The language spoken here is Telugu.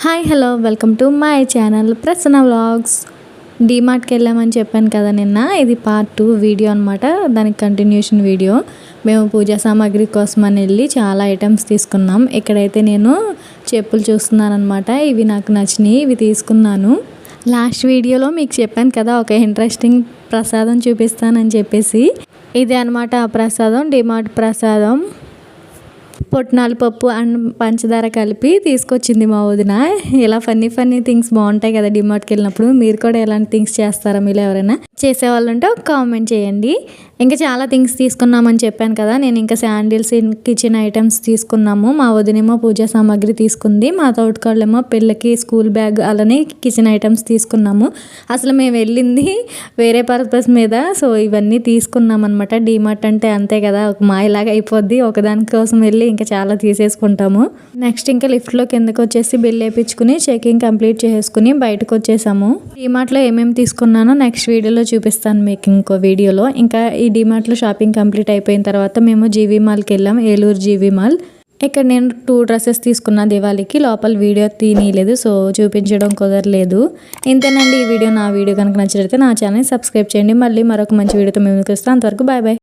Hi hello welcome to my channel Prasanna vlogs. డీమార్ట్కి వెళ్ళామని చెప్పాను కదా నిన్న. ఇది పార్ట్ 2 వీడియో అనమాట. దానికి కంటిన్యూషన్ వీడియో. మేము పూజా సామాగ్రి కోసం అని వెళ్ళి చాలా ఐటమ్స్ తీసుకున్నాం. ఇక్కడైతే నేను చెప్పులు చూస్తున్నాను అనమాట. ఇవి నాకు నచ్చినాయి, ఇవి తీసుకున్నాను. లాస్ట్ వీడియోలో మీకు చెప్పాను కదా ఒక ఇంట్రెస్టింగ్ ప్రసాదం చూపిస్తానని చెప్పేసి. ఇదే అనమాట ఆ ప్రసాదం, డీమార్ట్ ప్రసాదం. పొట్నాల పప్పు అండ్ పంచదార కలిపి తీసుకొచ్చింది మా వదిన. ఇలా ఫన్నీ థింగ్స్ బాగుంటాయి కదా డీమార్ట్కి వెళ్ళినప్పుడు. మీరు కూడా ఎలాంటి థింగ్స్ చేస్తారా? మీరు ఎవరైనా చేసేవాళ్ళు ఉంటే ఒక కామెంట్ చేయండి. ఇంకా చాలా థింగ్స్ తీసుకున్నామని చెప్పాను కదా. నేను ఇంకా శాండిల్స్, కిచెన్ ఐటమ్స్ తీసుకున్నాము. మా వదినేమో పూజా సామాగ్రి తీసుకుంది. మా తోటికోళ్ళేమో పిల్లకి స్కూల్ బ్యాగ్ అలానే కిచెన్ ఐటమ్స్ తీసుకున్నాము. అసలు మేము వెళ్ళింది వేరే పర్పస్ మీద. సో ఇవన్నీ తీసుకున్నాం అనమాట. డీమార్ట్ అంటే అంతే కదా, ఒక మాయలాగా అయిపోద్ది. ఒకదాని కోసం వెళ్ళి ఇంకా చాలా తీసేసుకుంటాము. నెక్స్ట్ ఇంకా లిఫ్ట్లో కిందకి వచ్చేసి బిల్ వేయించుకుని చెకింగ్ కంప్లీట్ చేసుకుని బయటకు వచ్చేసాము. డీమార్ట్లో ఏమేమి తీసుకున్నానో నెక్స్ట్ వీడియోలో చూపిస్తాను మీకు ఇంకో వీడియోలో. ఇంకా ఈ డీమార్ట్లో షాపింగ్ కంప్లీట్ అయిపోయిన తర్వాత మేము జీవీ మాల్కి వెళ్ళాం. Eluru GV mall. ఇక్కడ నేను 2 డ్రెస్సెస్ తీసుకున్నా దివాళీకి. లోపల వీడియో తీయలేదు, సో చూపించడం కుదరలేదు. ఇంతేనండి ఈ వీడియో. నా వీడియో కనుక నచ్చినట్లయితే నా ఛానల్ సబ్స్క్రైబ్ చేయండి. మళ్ళీ మరొక మంచి వీడియోతో మేము వస్తాం. అంతవరకు బాయ్ బాయ్.